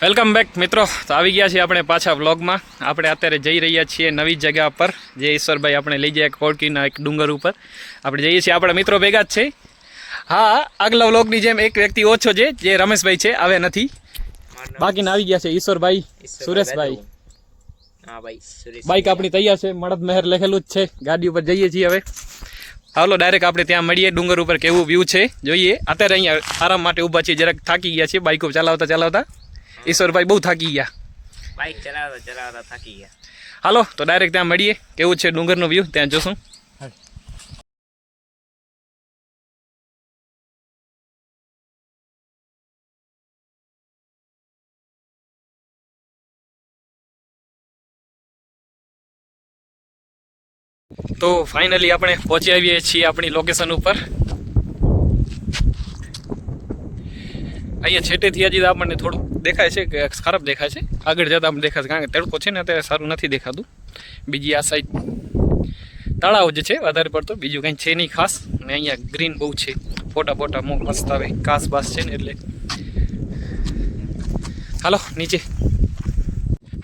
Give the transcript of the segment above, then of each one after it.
Welcome back મિત્રો. તો આવી ગયા છીએ આપણે પાછા વ્લોગમાં. આપણે અત્યારે જઈ રહ્યા છીએ નવી જગ્યા પર, જે ઈશ્વરભાઈ આપણે લઈ જાય કોળકીના એક ડુંગર ઉપર. આપણે જઈએ છીએ, આપણા મિત્રો ભેગા જ છે. હા, આગલા વ્લોગની જેમ એક વ્યક્તિ ઓછો છે, જે રમેશભાઈ છે, આવે નથી. બાકીના આવી ગયા છે ઈશ્વરભાઈ, સુરેશભાઈ. બાઈક આપણી તૈયાર છે, મળદ મહેર લખેલું જ છે. ગાડી ઉપર જઈએ છીએ હવે. હાલો ડાયરેક્ટ આપણે ત્યાં મળીએ. ડુંગર ઉપર કેવું વ્યૂ છે જોઈએ. અત્યારે અહીંયા આરામ માટે ઊભા છીએ, જરાક થાકી ગયા છીએ બાઈકો ચલાવતા. ઈશ્વરભાઈ બહુ થાકી ગયા, બાઇક ચલાવતા થાકી ગયા. હાલો તો ડાયરેક્ટ ત્યાં મળીએ. કેવું છે ડુંગરનો વ્યૂ ત્યાં જોશું. તો ફાઇનલી આપણે પહોંચી આવીએ છીએ આપણી લોકેશન ઉપર. અહીંયા છેટેથી હજી આપણને થોડું દેખાય છે કે ખરાબ દેખાય છે, આગળ જતાં આપણે દેખાશે, કારણ કે તડકો છે ને અત્યારે સારું નથી દેખાતું. બીજી આ સાઈડ તળાવ જ છે વધારે પડતો, બીજું કંઈ છે નહીં ખાસ. અને અહીંયા ગ્રીન બહુ છે, ફોટા મસ્ત આવે, ઘાસ બાસ છે ને એટલે. હાલો નીચે.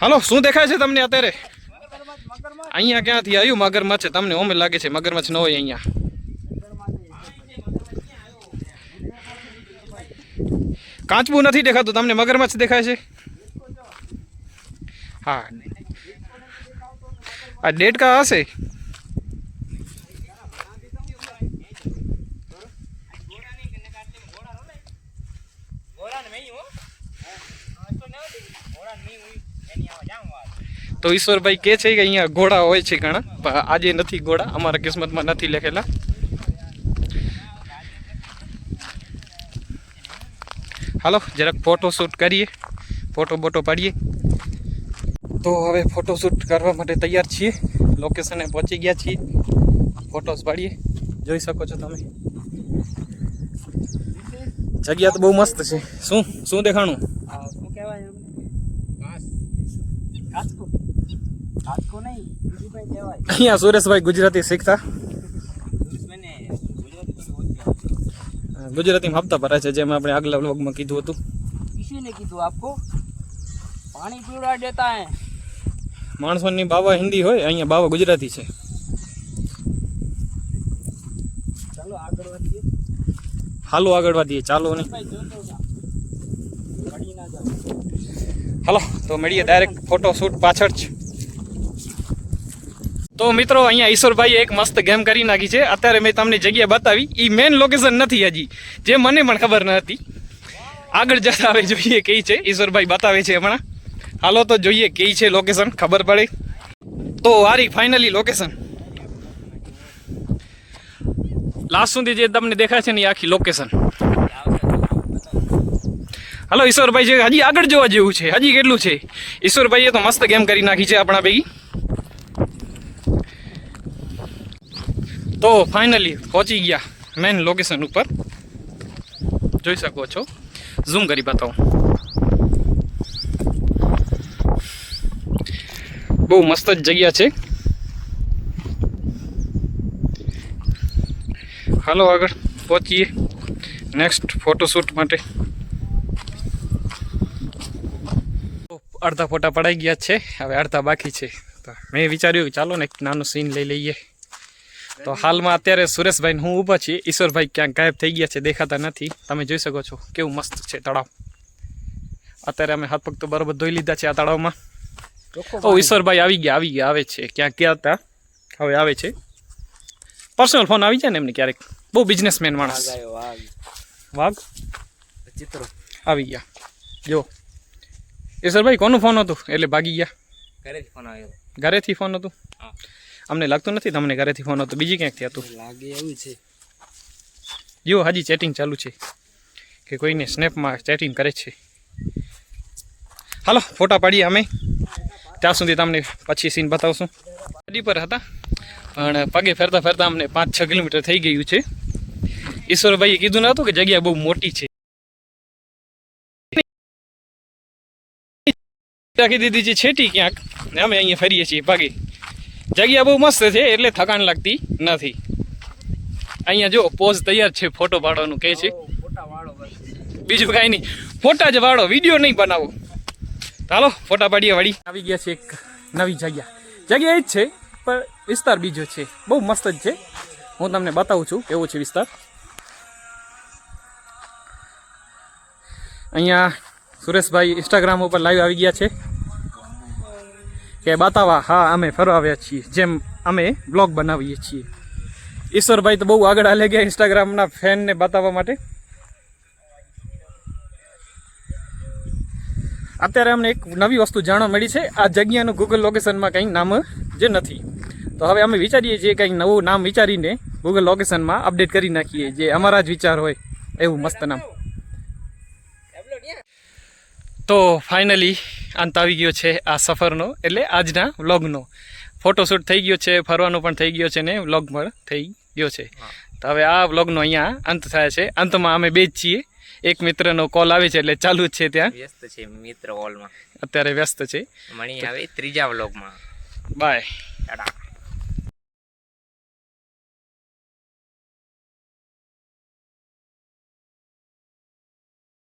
હાલો, શું દેખાય છે તમને અત્યારે? અહીંયા ક્યાંથી આવ્યું મગરમચ્છ છે? તમને ઓમે લાગે છે મગરમચ્છ ન હોય અહીંયા. કાચબું નથી દેખાતું તમને, મગરમચ્છ દેખાય છે. હા, આ ડેડકા હશે. તો ઈશ્વરભાઈ કે છે કે અહીંયા ઘોડા હોય છે ઘણા, પણ આજે નથી ઘોડા, અમારા કિસ્મતમાં નથી લખેલા. હાલો જરાક ફોટોશૂટ કરીએ, ફોટો પાડીએ. તો હવે ફોટોશૂટ કરવા માટે તૈયાર છીએ, લોકેશને પહોંચી ગયા છીએ. ફોટોસ પાડીએ, જોઈ શકો છો તમે. જગ્યા તો બહુ મસ્ત છે. શું દેખાણું? શું કહેવાય? અહીંયા સુરેશભાઈ ગુજરાતી શીખતા, ગુજરાતીમાં હપ્તા ભરાય છે, જેમ આપણે આગલા વ્લોગમાં કીધું હતું. કિસીને કીધું આપકો પાણી પીવડા દેતા હે. માણસોની બાવા હિન્દી હોય, અહીંયા બાવા ગુજરાતી છે. હાલો આગળ વધીએ, ચાલો નહીં. હાલો તો મળીએ ડાયરેક્ટ ફોટોશૂટ પાછળ જ. તો મિત્રો અહીંયા ઈશ્વરભાઈએ એક મસ્ત ગેમ કરી નાખી છે. અત્યારે મેં તમને જગ્યા બતાવી, એ મેઇન લોકેશન નથી હજી, જે મને પણ ખબર ન હતી. આગળ જતા હવે જોઈએ કઈ છે, ઈશ્વરભાઈ બતાવે છે હમણાં. હાલો તો જોઈએ કઈ છે લોકેશન, ખબર પડે. તો આરી ફાઇનલી લોકેશન લાસ્ટ સુધી જે તમને દેખાય છે ને એ આખી લોકેશન. હાલો ઈશ્વરભાઈ છે, હજી આગળ જોવા જેવું છે, હજી કેટલું છે. ઈશ્વરભાઈએ તો મસ્ત ગેમ કરી નાખી છે આપણા ભેગી. તો ફાઇનલી પહોંચી ગયા મેઇન લોકેશન ઉપર, જોઈ શકો છો. ઝૂમ કરી બતાવું. બહુ મસ્ત જ જગ્યા છે. હાલો આગળ પહોંચીએ નેક્સ્ટ ફોટોશૂટ માટે. અડધા ફોટા પડાઈ ગયા છે, હવે અડધા બાકી છે. તો મેં વિચાર્યું ચાલો ને એક નાનો સીન લઈ લઈએ. તો હાલમાં અત્યારે સુરેશભાઈ હું ઊભા છીએ, ઈશ્વરભાઈ ક્યાંક ગાયબ થઈ ગયા છે, દેખાતા નથી. તમે જોઈ શકો છો કેવું મસ્ત છે તળાવ. અત્યારે અમે હાથ પગ તો બરોબર ધોઈ લીધા છે આ તળાવમાં. ઓ ઈશ્વરભાઈ આવી ગયા આવે છે. ક્યાંક ગયા હતા, હવે આવે છે. પર્સનલ ફોન આવી જાય ને એમને ક્યારેક, બહુ બિઝનેસમેન માણસ. વાઘ ચિત્રો આવી ગયા. જો ઈશ્વરભાઈ કોનું ફોન હતું એટલે ભાગી ગયા? ઘરેથી ફોન આવ્યો. ઘરેથી ફોન હતું? અમને લાગતું નથી તમને ઘરેથી ફોન હતો, બીજી ક્યાંકથી હતું લાગે એવું છે. જો હજી ચેટિંગ ચાલુ છે કે કોઈને સ્નેપમાં ચેટિંગ કરે છે. હાલો ફોટા પાડીએ અમે, ત્યાં સુધી તમને પછી સીન બતાવશું. ગાડી પર હતા પણ પગે ફરતા અમને 5-6 કિલોમીટર થઈ ગયું છે. ઈશ્વરભાઈએ કીધું નહોતું કે જગ્યા બહુ મોટી છે, રાખી દીધી છે છેટી ક્યાંક, અમે અહીંયા ફરીએ છીએ ભાગે. જગ્યા બહુ મસ્ત છે એટલે થકાન લાગતી નથી. અહીંયા જો પોઝ તૈયાર છે ફોટો પાડવાનું કહે છે, બીજું કાંઈ નહીં. ફોટા જ વાળો, વિડીયો નહીં બનાવો. ચાલો ફોટા પાડીએ વાળી આવી ગયા છે એક નવી જગ્યા એ જ છે પણ વિસ્તાર બીજો છે બહુ મસ્ત જ છે હું તમને બતાવું છું કેવો છે વિસ્તાર અહીંયા સુરેશભાઈ ઇન્સ્ટાગ્રામ ઉપર લાઈવ આવી ગયા છે કે બતાવવા હા અમે ફરવા આવ્યા છીએ જેમ અમે બ્લોગ બનાવીએ છીએ ઈશ્વરભાઈ તો બહુ આગળ હાલે ગયા ઇન્સ્ટાગ્રામના ફેનને બતાવવા માટે અત્યારે અમને એક નવી વસ્તુ જાણવા મળી છે આ જગ્યાનું ગૂગલ લોકેશનમાં કંઈ નામ જે નથી તો હવે અમે વિચારીએ છીએ કંઈક નવું નામ વિચારીને ગૂગલ લોકેશનમાં અપડેટ કરી નાખીએ જે અમારા જ વિચાર હોય એવું મસ્ત નામ તો ફાઇનલી અંત આવી ગયો છે આ સફરનો એટલે આજના વ્લોગનો ફોટોશૂટ થઈ ગયો છે ફરવાનું પણ થઈ ગયો છે ને વ્લોગ પણ થઈ ગયો છે તો હવે આ વ્લોગનો અહીંયા અંત થાય છે અંતમાં અમે બે જ છીએ એક મિત્રનો કોલ આવે છે એટલે ચાલુ જ છે ત્યાં વ્યસ્ત છે મિત્ર હોલમાં અત્યારે વ્યસ્ત છે મણી આવે ત્રીજા વ્લોગમાં બાય ટાટા